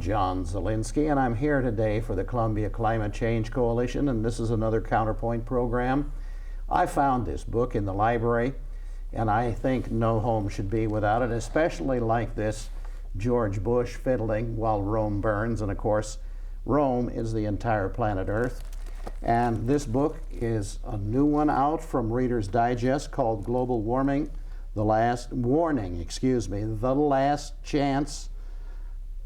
John Zielinski, and I'm here today for the Columbia Climate Change Coalition, and this is another Counterpoint program. I found this book in the library, and I think no home should be without it, especially like this George Bush fiddling while Rome burns, and of course Rome is the entire planet Earth. And this book is a new one out from Reader's Digest called Global Warming, The Last Chance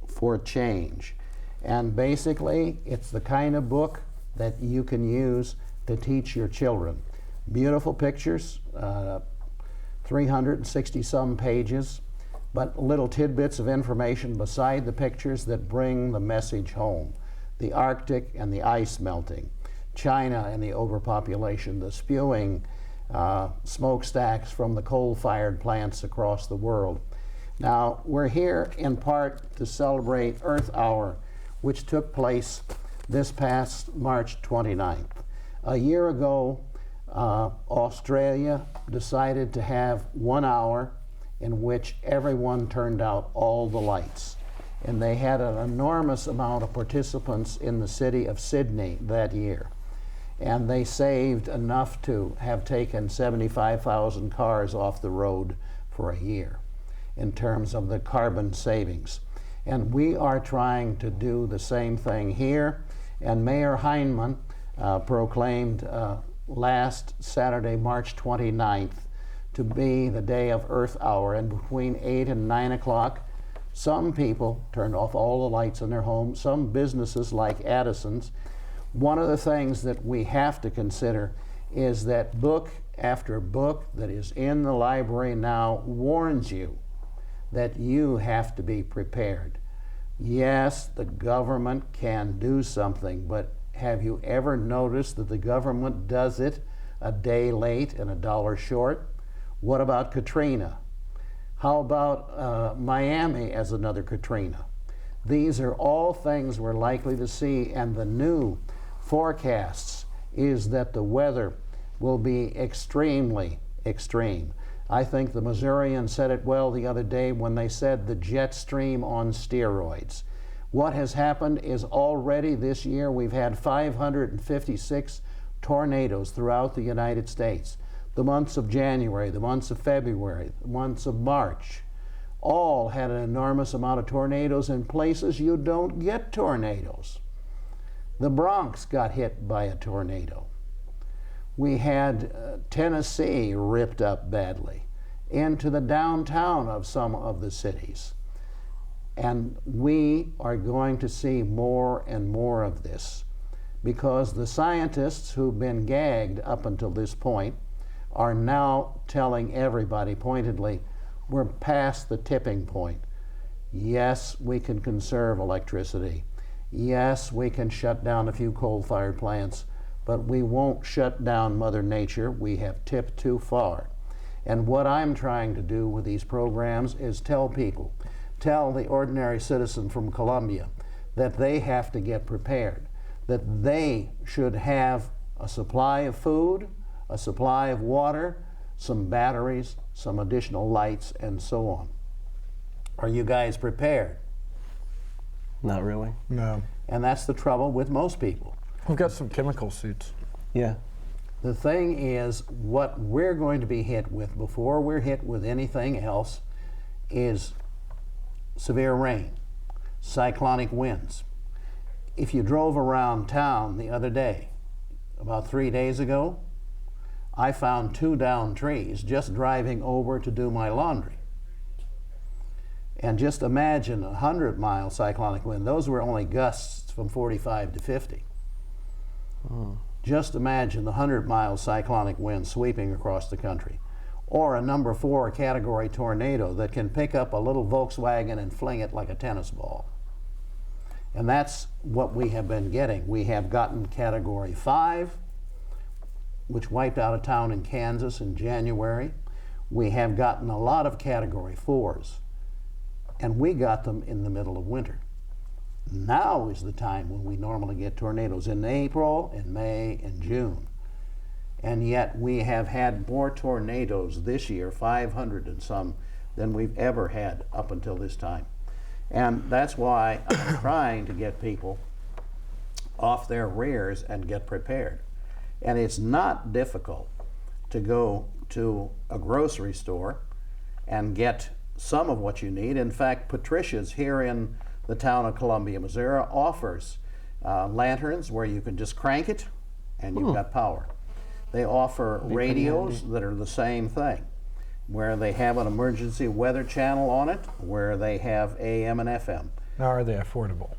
for Change. And basically it's the kind of book that you can use to teach your children. Beautiful pictures, 360 some pages, but little tidbits of information beside the pictures that bring the message home. The Arctic and the ice melting, China and the overpopulation, the spewing smokestacks from the coal-fired plants across the world. Now, we're here in part to celebrate Earth Hour, which took place this past March 29th. A year ago, Australia decided to have 1 hour in which everyone turned out all the lights. And they had an enormous amount of participants in the city of Sydney that year. And they saved enough to have taken 75,000 cars off the road for a year in terms of the carbon savings. And we are trying to do the same thing here. And Mayor Heinemann proclaimed last Saturday, March 29th, to be the day of Earth Hour. And between 8 and 9 o'clock, some people turned off all the lights in their homes, some businesses like Addison's. One of the things that we have to consider is that book after book that is in the library now warns you that you have to be prepared. Yes, the government can do something, but have you ever noticed that the government does it a day late and $1 short? What about Katrina? How about Miami as another Katrina? These are all things we're likely to see, and the new forecasts is that the weather will be extremely extreme. I think the Missourians said it well the other day when they said the jet stream on steroids. What has happened is already this year we've had 556 tornadoes throughout the United States. The months of January, the months of February, the months of March, all had an enormous amount of tornadoes in places you don't get tornadoes. The Bronx got hit by a tornado. We had Tennessee ripped up badly into the downtown of some of the cities. And we are going to see more and more of this because the scientists who've been gagged up until this point are now telling everybody pointedly, we're past the tipping point. Yes, we can conserve electricity. Yes, we can shut down a few coal-fired plants, but we won't shut down Mother Nature. We have tipped too far. And what I'm trying to do with these programs is tell people, tell the ordinary citizen from Columbia that they have to get prepared, that they should have a supply of food, a supply of water, some batteries, some additional lights, and so on. Are you guys prepared? Not really. No. And that's the trouble with most people. We've got some chemical suits. Yeah. The thing is, what we're going to be hit with before we're hit with anything else is severe rain, cyclonic winds. If you drove around town the other day, about 3 days ago, I found 2 downed trees just driving over to do my laundry. And just imagine a 100-mile cyclonic wind. Those were only gusts from 45 to 50. Oh. Just imagine the 100-mile cyclonic wind sweeping across the country. Or a number 4 category tornado that can pick up a little Volkswagen and fling it like a tennis ball. And that's what we have been getting. We have gotten category 5, which wiped out a town in Kansas in January. We have gotten a lot of category 4s. And we got them in the middle of winter. Now is the time when we normally get tornadoes, in April, in May, and June. And yet we have had more tornadoes this year, 500 and some, than we've ever had up until this time. And that's why I'm trying to get people off their rears and get prepared. And it's not difficult to go to a grocery store and get some of what you need. In fact, Patricia's here in the town of Columbia, Missouri, offers lanterns where you can just crank it and you've got power. They offer radios that are the same thing, where they have an emergency weather channel on it, where they have AM and FM. Now, are they affordable?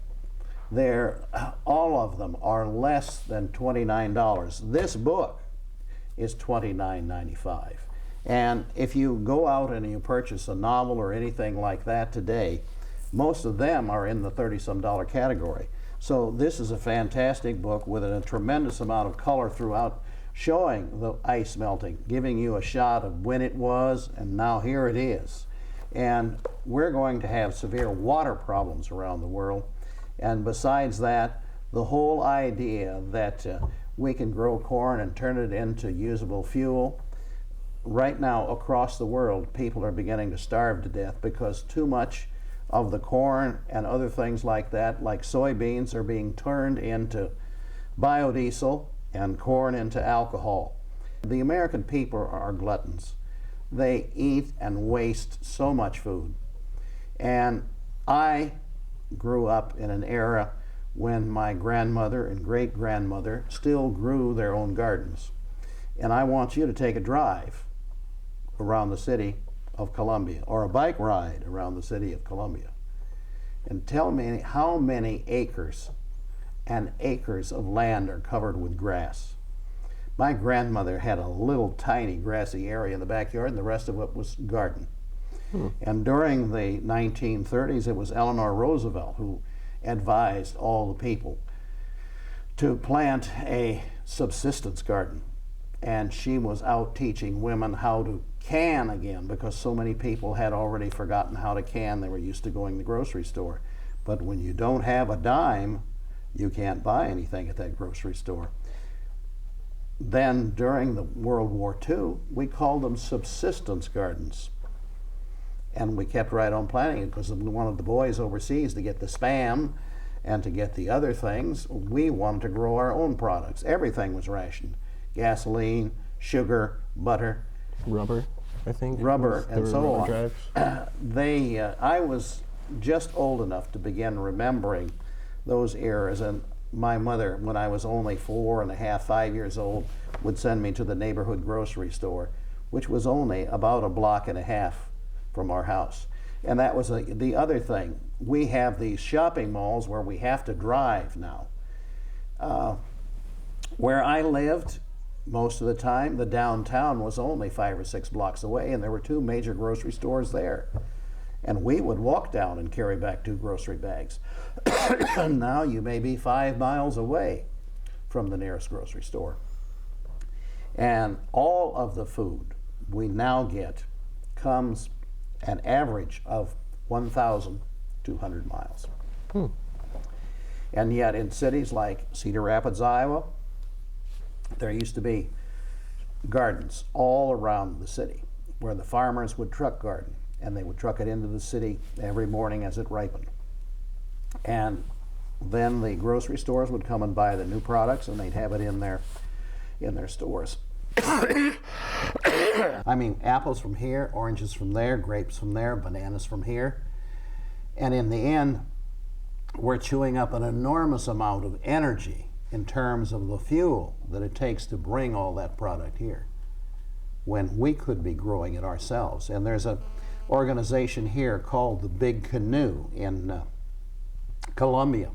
All of them are less than $29. This book is $29.95. And if you go out and you purchase a novel or anything like that today, most of them are in the $30-some category. So this is a fantastic book with a tremendous amount of color throughout, showing the ice melting, giving you a shot of when it was, and now here it is. And we're going to have severe water problems around the world. And besides that, the whole idea that we can grow corn and turn it into usable fuel, right now across the world, people are beginning to starve to death because too much of the corn and other things like that, like soybeans, are being turned into biodiesel and corn into alcohol. The American people are gluttons. They eat and waste so much food. And I grew up in an era when my grandmother and great-grandmother still grew their own gardens. And I want you to take a drive around the city of Columbia, or a bike ride around the city of Columbia, and tell me how many acres and acres of land are covered with grass. My grandmother had a little tiny grassy area in the backyard, and the rest of it was garden. And during the 1930s, it was Eleanor Roosevelt who advised all the people to plant a subsistence garden. And she was out teaching women how to can again, because so many people had already forgotten how to can. They were used to going to the grocery store. But when you don't have a dime, you can't buy anything at that grocery store. Then during the World War II, we called them subsistence gardens. And we kept right on planting it because we wanted the boys overseas to get the Spam and to get the other things. We wanted to grow our own products. Everything was rationed. Gasoline, sugar, butter. Rubber, I think. Rubber, and so on. Drives. I was just old enough to begin remembering those eras, and my mother, when I was only 4.5, 5 years old, would send me to the neighborhood grocery store, which was only about a block and a half from our house. And that was the other thing. We have these shopping malls where we have to drive now. Where I lived, most of the time, the downtown was only 5 or 6 blocks away, and there were 2 major grocery stores there. And we would walk down and carry back 2 grocery bags. Now you may be 5 miles away from the nearest grocery store. And all of the food we now get comes an average of 1,200 miles. And yet in cities like Cedar Rapids, Iowa, there used to be gardens all around the city where the farmers would truck garden, and they would truck it into the city every morning as it ripened. And then the grocery stores would come and buy the new products, and they'd have it in their stores. I mean, apples from here, oranges from there, grapes from there, bananas from here. And in the end, we're chewing up an enormous amount of energy in terms of the fuel that it takes to bring all that product here, when we could be growing it ourselves. And there's an organization here called the Big Canoe in Columbia,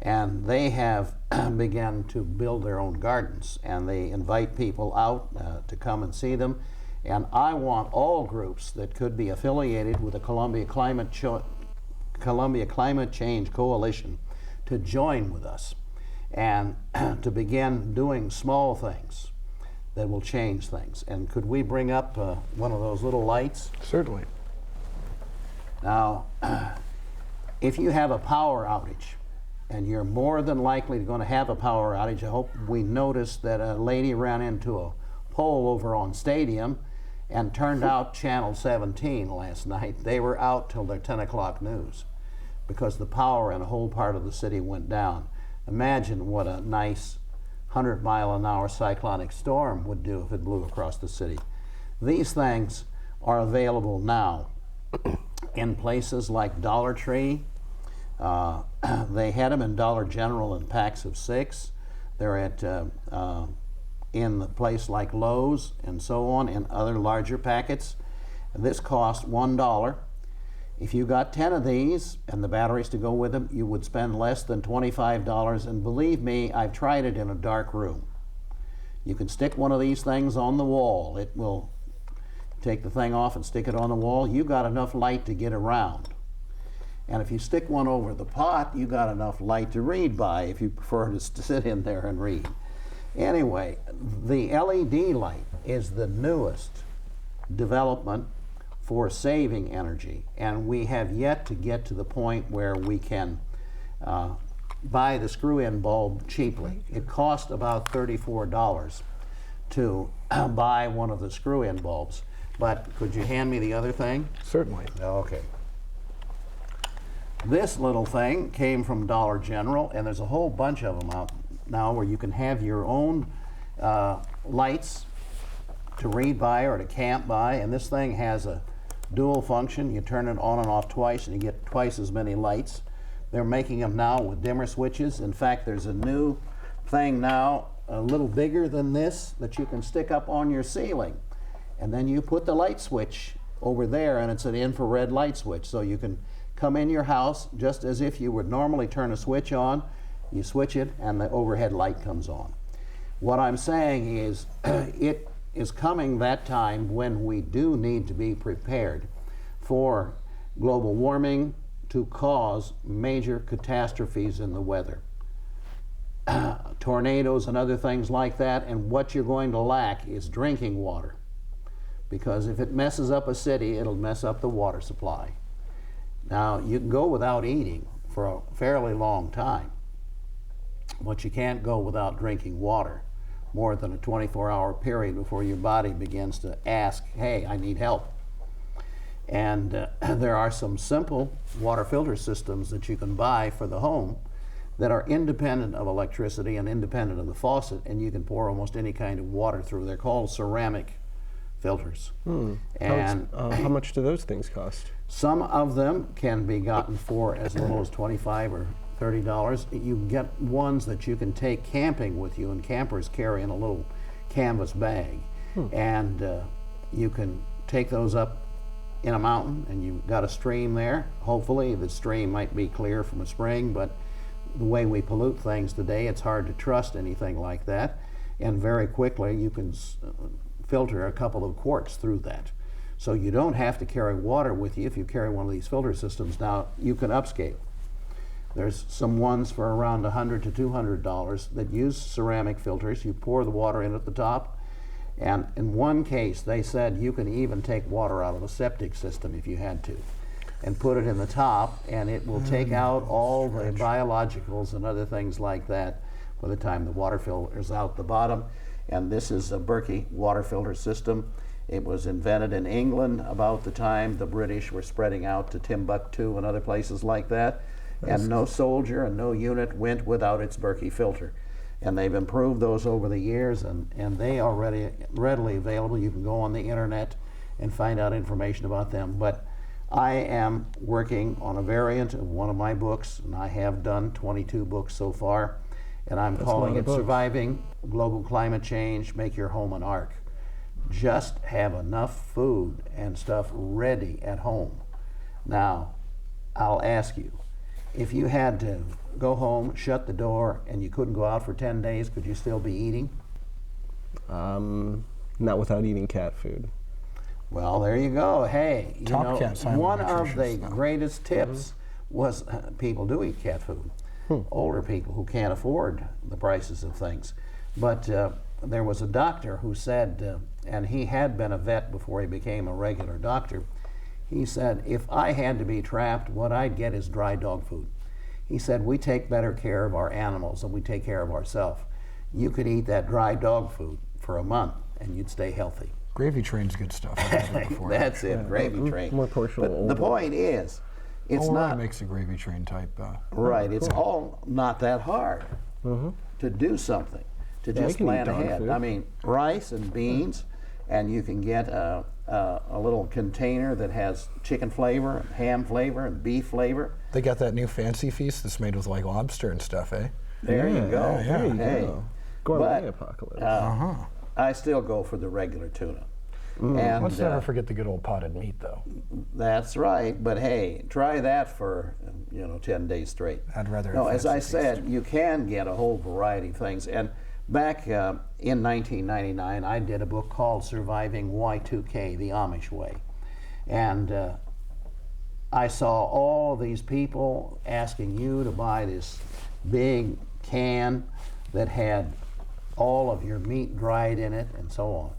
and they have begun to build their own gardens, and they invite people out to come and see them. And I want all groups that could be affiliated with the Columbia Climate Change Coalition to join with us and to begin doing small things that will change things. And could we bring up one of those little lights? Certainly. Now, if you have a power outage, and you're more than likely going to have a power outage, I hope we noticed that a lady ran into a pole over on Stadium and turned out Channel 17 last night. They were out till their 10 o'clock news. because the power in a whole part of the city went down. Imagine what a nice 100-mile-an-hour cyclonic storm would do if it blew across the city. These things are available now in places like Dollar Tree. They had them in Dollar General in packs of 6. They're at in the place like Lowe's and so on, in other larger packets. This cost $1. If you got 10 of these and the batteries to go with them, you would spend less than $25. And believe me, I've tried it in a dark room. You can stick one of these things on the wall. It will take the thing off and stick it on the wall. You got enough light to get around. And if you stick one over the pot, you got enough light to read by if you prefer to sit in there and read. Anyway, the LED light is the newest development for saving energy, and we have yet to get to the point where we can buy the screw-in bulb cheaply. It cost about $34 to buy one of the screw-in bulbs. But could you hand me the other thing? Certainly. Okay. This little thing came from Dollar General, and there's a whole bunch of them out now where you can have your own lights to read by or to camp by, and this thing has a dual function. You turn it on and off twice and you get twice as many lights. They're making them now with dimmer switches. In fact, there's a new thing now, a little bigger than this, that you can stick up on your ceiling. And then you put the light switch over there, and it's an infrared light switch. So you can come in your house just as if you would normally turn a switch on. You switch it and the overhead light comes on. What I'm saying is it is coming that time when we do need to be prepared for global warming to cause major catastrophes in the weather. Tornadoes and other things like that, and what you're going to lack is drinking water. Because if it messes up a city, it'll mess up the water supply. Now, you can go without eating for a fairly long time, but you can't go without drinking water more than a 24-hour period before your body begins to ask, hey, I need help. And there are some simple water filter systems that you can buy for the home that are independent of electricity and independent of the faucet, and you can pour almost any kind of water through. They're called ceramic filters. And how much do those things cost? some of them can be gotten for as little as $25 or $30. You get ones that you can take camping with you, and campers carry in a little canvas bag. And you can take those up in a mountain, and you've got a stream there. Hopefully the stream might be clear from a spring, but the way we pollute things today, it's hard to trust anything like that. And very quickly you can filter a couple of quarts through that. So you don't have to carry water with you if you carry one of these filter systems. Now you can upscale. There's some ones for around $100 to $200 that use ceramic filters. You pour the water in at the top, and in one case they said you can even take water out of a septic system if you had to, and put it in the top, and it will take out all the biologicals and other things like that by the time the water filter's out the bottom. And this is a Berkey water filter system. It was invented in England about the time the British were spreading out to Timbuktu and other places like that. And no soldier and no unit went without its Berkey filter. And they've improved those over the years, and they are readily available. You can go on the internet and find out information about them. But I am working on a variant of one of my books, and I have done 22 books so far, and I'm calling it Surviving Global Climate Change, Make Your Home an Ark. Just have enough food and stuff ready at home. Now, I'll ask you, if you had to go home, shut the door, and you couldn't go out for 10 days, could you still be eating? Not without eating cat food. Well, there you go. Hey, you know, Cat's highly one of the nutritious, though. greatest tips was people do eat cat food. Older people who can't afford the prices of things. But there was a doctor who said, and he had been a vet before he became a regular doctor, he said, if I had to be trapped, what I'd get is dry dog food. He said, we take better care of our animals than we take care of ourselves. You could eat that dry dog food for a month and you'd stay healthy. Gravy Train's good stuff. I've had it before. That's it, Gravy Train. More portion. But the point is, It's Roy not makes a gravy train type. right. It's all not that hard to do something, to Yeah, I just can eat plan dog ahead. food. I mean, rice and beans, and you can get a little container that has chicken flavor, and ham flavor, and beef flavor. They got that new fancy feast that's made with like lobster and stuff, eh? There you go. yeah, There you Hey, go. Gourmet but, apocalypse. I still go for the regular tuna. And Let's never forget the good old potted meat, though. that's right. But hey, try that for 10 days straight. I'd rather. No, have as I fancy said, you can get a whole variety of things. And back in 1999, I did a book called Surviving Y2K, the Amish Way. And I saw all these people asking you to buy this big can that had all of your meat dried in it and so on.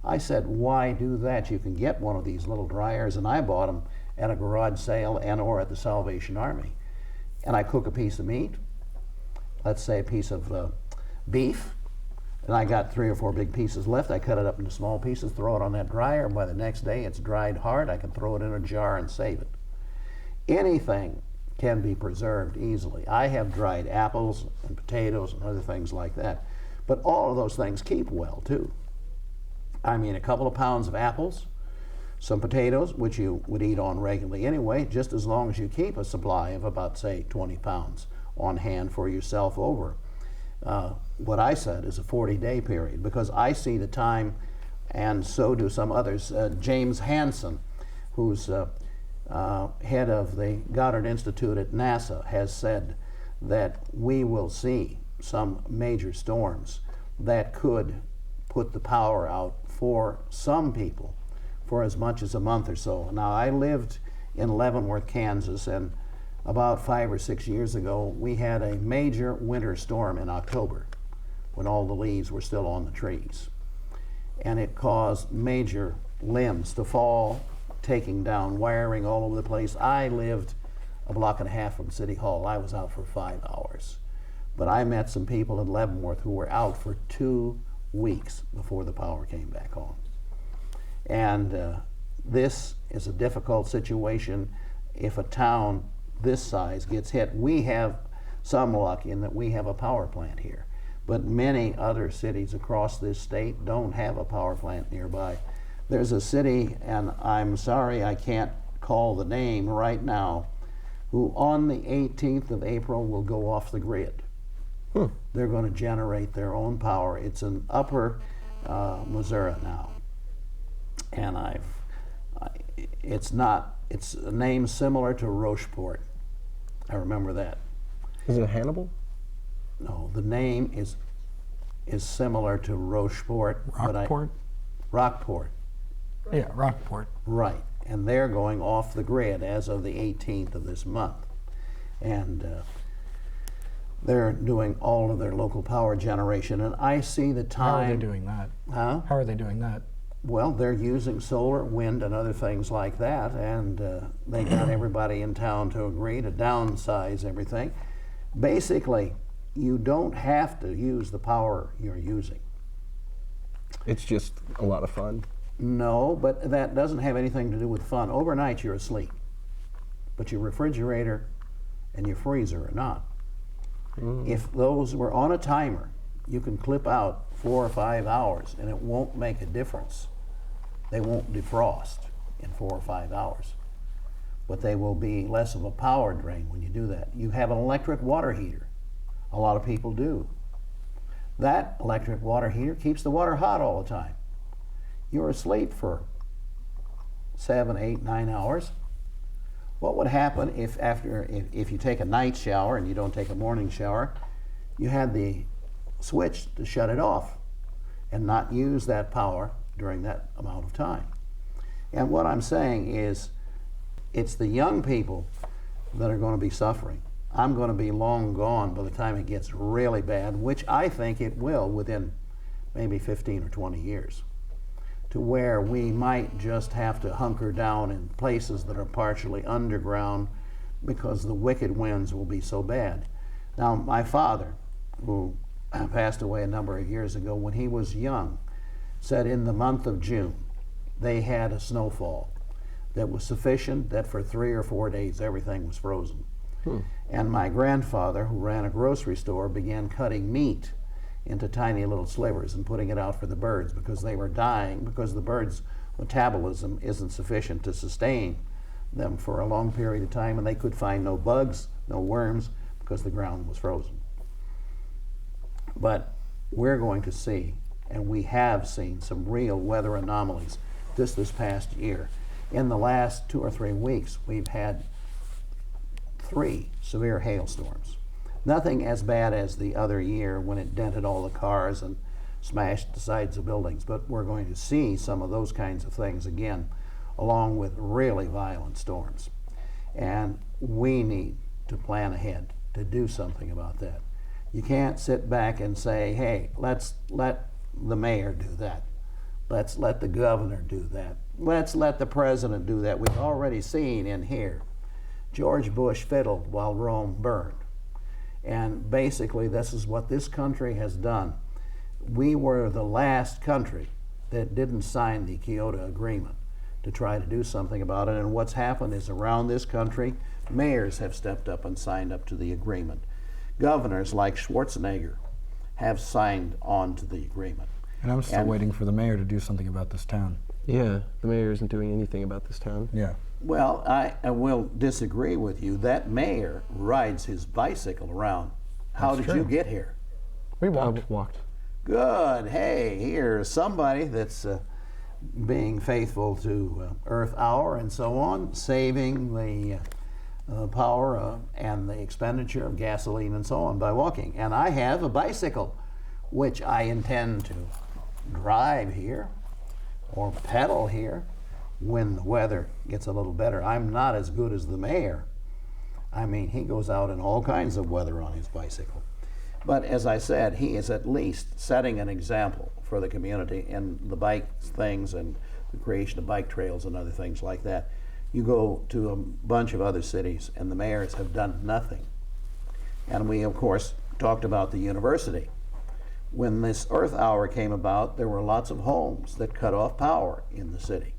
I said, why do that? You can get one of these little dryers, and I bought them at a garage sale and or at the Salvation Army. And I cook a piece of meat, let's say a piece of beef, and I got 3 or 4 big pieces left. I cut it up into small pieces, throw it on that dryer, and by the next day it's dried hard. I can throw it in a jar and save it. Anything can be preserved easily. I have dried apples and potatoes and other things like that. But all of those things keep well too. I mean, a couple of pounds of apples, some potatoes, which you would eat on regularly anyway, just as long as you keep a supply of about, say, 20 pounds on hand for yourself over what I said is a 40-day period, because I see the time, and so do some others. James Hansen, who's head of the Goddard Institute at NASA, has said that we will see some major storms that could put the power out for some people for as much as a month or so. Now, I lived in Leavenworth, Kansas, and about 5 or 6 years ago, we had a major winter storm in October when all the leaves were still on the trees. And it caused major limbs to fall, taking down wiring all over the place. I lived a block and a half from City Hall. I was out for 5 hours. But I met some people in Leavenworth who were out for 2 weeks before the power came back on. And this is a difficult situation if a town this size gets hit. We have some luck in that we have a power plant here, but many other cities across this state don't have a power plant nearby. There's a city, and I'm sorry I can't call the name right now, who on the 18th of April will go off the grid. They're going to generate their own power. It's in upper Missouri now. And it's a name similar to Rocheport. I remember that. Is it Hannibal? No, the name is similar to Rocheport. Rockport? Rockport. Yeah, Rockport. Right. And they're going off the grid as of the 18th of this month. And they're doing all of their local power generation. And I see the time. How are they doing that? Huh? How are they doing that? Well, they're using solar, wind, and other things like that, and they got everybody in town to agree to downsize everything. Basically, you don't have to use the power you're using. It's just a lot of fun. No, but that doesn't have anything to do with fun. Overnight, you're asleep, but your refrigerator and your freezer are not. If those were on a timer, you can clip out 4 or 5 hours, and it won't make a difference. They won't defrost in 4 or 5 hours, but they will be less of a power drain when you do that. You have an electric water heater. A lot of people do. That electric water heater keeps the water hot all the time. You're asleep for 7, 8, 9 hours. What would happen if you take a night shower and you don't take a morning shower? You had the switch to shut it off and not use that power during that amount of time. And what I'm saying is, it's the young people that are going to be suffering. I'm going to be long gone by the time it gets really bad, which I think it will within maybe 15 or 20 years, to where we might just have to hunker down in places that are partially underground because the wicked winds will be so bad. Now, my father, who passed away a number of years ago, when he was young, said in the month of June they had a snowfall that was sufficient that for 3 or 4 days everything was frozen. And my grandfather, who ran a grocery store, began cutting meat into tiny little slivers and putting it out for the birds because they were dying because the birds' metabolism isn't sufficient to sustain them for a long period of time, and they could find no bugs, no worms, because the ground was frozen. But we're going to see, and we have seen, some real weather anomalies just this past year. In the last 2 or 3 weeks, we've had 3 severe hailstorms. Nothing as bad as the other year when it dented all the cars and smashed the sides of buildings, but we're going to see some of those kinds of things again, along with really violent storms. And we need to plan ahead to do something about that. You can't sit back and say, hey, let's let the mayor do that. Let's let the governor do that. Let's let the president do that. We've already seen in here, George Bush fiddled while Rome burned. And basically, this is what this country has done. We were the last country that didn't sign the Kyoto Agreement to try to do something about it. And what's happened is around this country, mayors have stepped up and signed up to the agreement. Governors like Schwarzenegger have signed on to the agreement. And I'm still waiting for the mayor to do something about this town. Yeah, the mayor isn't doing anything about this town. Yeah. Well, I will disagree with you. That mayor rides his bicycle around. How That's did you true. get here? We I walked. walked. Good. Hey, here's somebody that's being faithful to Earth Hour and so on, saving the power and the expenditure of gasoline and so on by walking. And I have a bicycle, which I intend to drive here or pedal here when the weather gets a little better. I'm not as good as the mayor. I mean, he goes out in all kinds of weather on his bicycle. But as I said, he is at least setting an example for the community in the bike things and the creation of bike trails and other things like that. You go to a bunch of other cities and the mayors have done nothing. And we, of course, talked about the university. When this Earth Hour came about, there were lots of homes that cut off power in the city.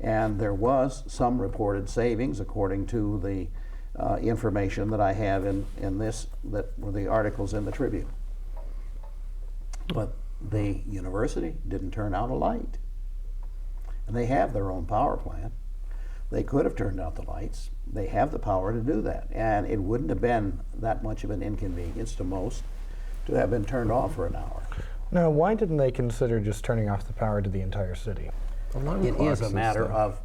And there was some reported savings according to the information that I have in this, that were the articles in the Tribune. But the university didn't turn out a light. And they have their own power plant. They could have turned out the lights. They have the power to do that. And it wouldn't have been that much of an inconvenience to most to have been turned off for an hour. Now, why didn't they consider just turning off the power to the entire city? Alarm It clocks is a and matter stuff. of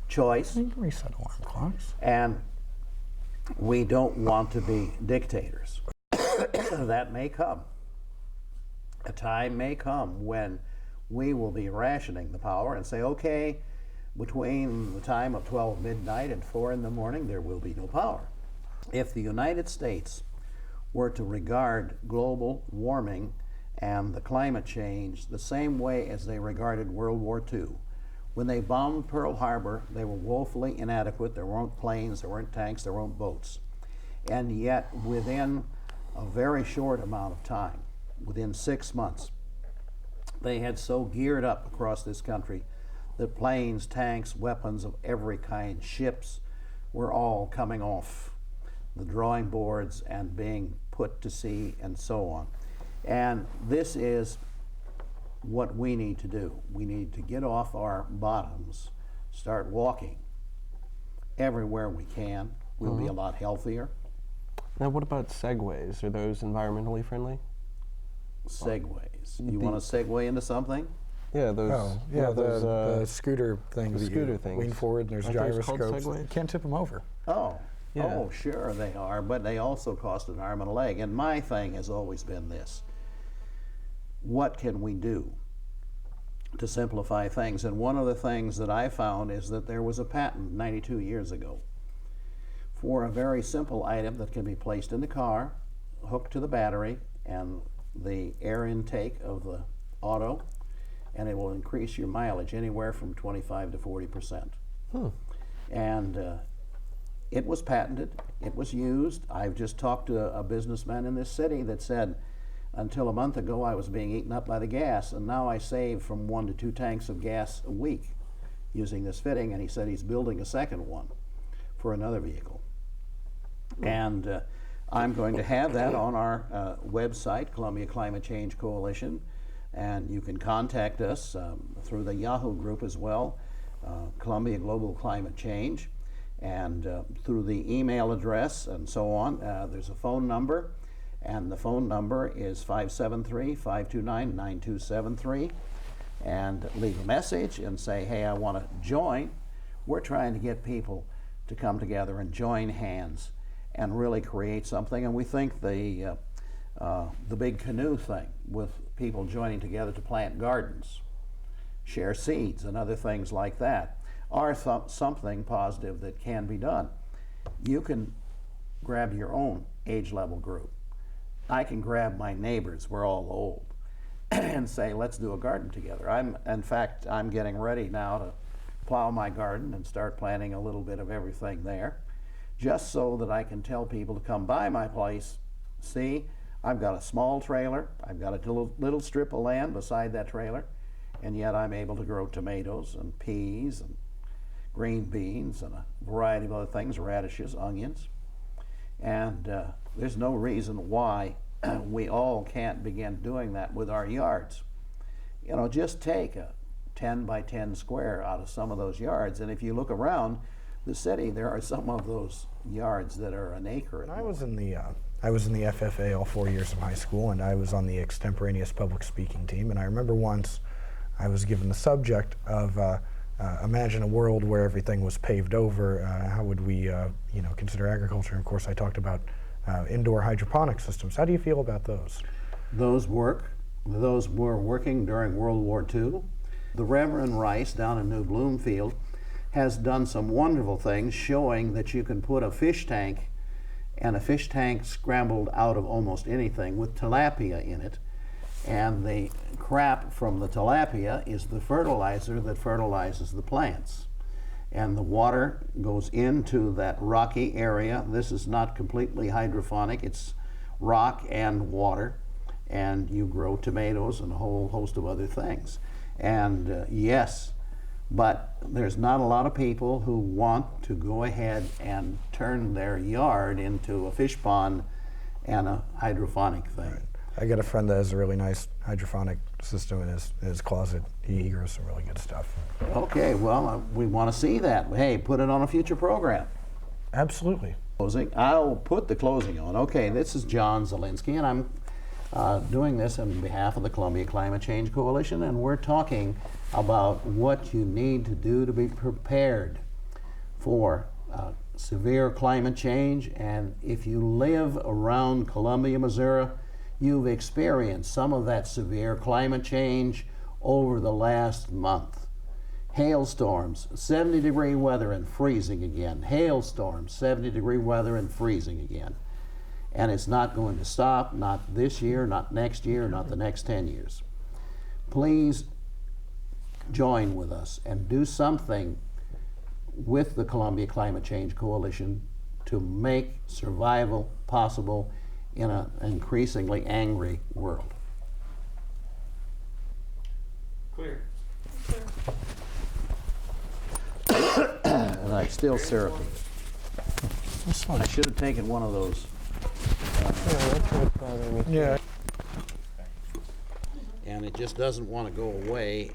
choice, You can reset alarm clocks. and we don't want to be dictators. That may come. A time may come when we will be rationing the power and say, okay, between the time of 12 midnight and 4 in the morning, there will be no power. If the United States were to regard global warming and the climate change the same way as they regarded World War II, when they bombed Pearl Harbor, they were woefully inadequate. There weren't planes, there weren't tanks, there weren't boats. And yet, within a very short amount of time, within 6 months, they had so geared up across this country that planes, tanks, weapons of every kind, ships, were all coming off the drawing boards and being put to sea and so on. And this is what we need to do. We need to get off our bottoms, start walking everywhere we can. We'll be a lot healthier. Now, what about segways? Are those environmentally friendly? Segways. You want to segue into something? Yeah, those. Oh, yeah, those, the scooter things. the that scooter you things. lean forward and there's Aren't those called gyroscopes. segways? You can't tip them over. Oh, Yeah. oh, sure they are, but they also cost an arm and a leg. And my thing has always been this: what can we do to simplify things? And one of the things that I found is that there was a patent 92 years ago for a very simple item that can be placed in the car, hooked to the battery and the air intake of the auto, and it will increase your mileage anywhere from 25 to 40%. And it was patented, it was used. I've just talked to a businessman in this city that said, until a month ago I was being eaten up by the gas, and now I save from 1 to 2 tanks of gas a week using this fitting, and he said he's building a second one for another vehicle. And I'm going to have that on our website, Columbia Climate Change Coalition, and you can contact us through the Yahoo group as well, Columbia Global Climate Change, and through the email address and so on. There's a phone number, and the phone number is 573-529-9273, and leave a message and say, hey, I want to join. We're trying to get people to come together and join hands and really create something. And we think the big canoe thing, with people joining together to plant gardens, share seeds, and other things like that, are something positive that can be done. You can grab your own age level group. I can grab my neighbors, we're all old, and say, let's do a garden together. In fact, I'm getting ready now to plow my garden and start planting a little bit of everything there, just so that I can tell people to come by my place. See, I've got a small trailer, I've got a little strip of land beside that trailer, and yet I'm able to grow tomatoes and peas and green beans and a variety of other things, radishes, onions. And there's no reason why we all can't begin doing that with our yards. You know, just take a 10 by 10 square out of some of those yards, and if you look around the city, there are some of those yards that are an acre. I was in the FFA all 4 years of high school, and I was on the extemporaneous public speaking team. And I remember once I was given the subject of imagine a world where everything was paved over. How would we, consider agriculture? And of course, I talked about indoor hydroponic systems. How do you feel about those? Those work. Those were working during World War II. The Reverend Rice down in New Bloomfield has done some wonderful things, showing that you can put a fish tank, and a fish tank scrambled out of almost anything with tilapia in it, and the crap from the tilapia is the fertilizer that fertilizes the plants, and the water goes into that rocky area. This is not completely hydroponic, it's rock and water, and you grow tomatoes and a whole host of other things. And yes, but there's not a lot of people who want to go ahead and turn their yard into a fish pond and a hydroponic thing. Right. I got a friend that has a really nice hydroponic system in his closet. He grows some really good stuff. Okay, well, we want to see that. Hey, put it on a future program. Absolutely. Closing. I'll put the closing on. Okay, this is John Zielinski, and I'm doing this on behalf of the Columbia Climate Change Coalition, and we're talking about what you need to do to be prepared for severe climate change. And if you live around Columbia, Missouri, you've experienced some of that severe climate change over the last month. Hailstorms, 70-degree weather and freezing again. Hailstorms, 70-degree weather and freezing again. And it's not going to stop, not this year, not next year, not the next 10 years. Please join with us and do something with the Columbia Climate Change Coalition to make survival possible in an increasingly angry world. Clear. And I'm still syrupy. That's fun. I should have taken one of those. Yeah. And it just doesn't want to go away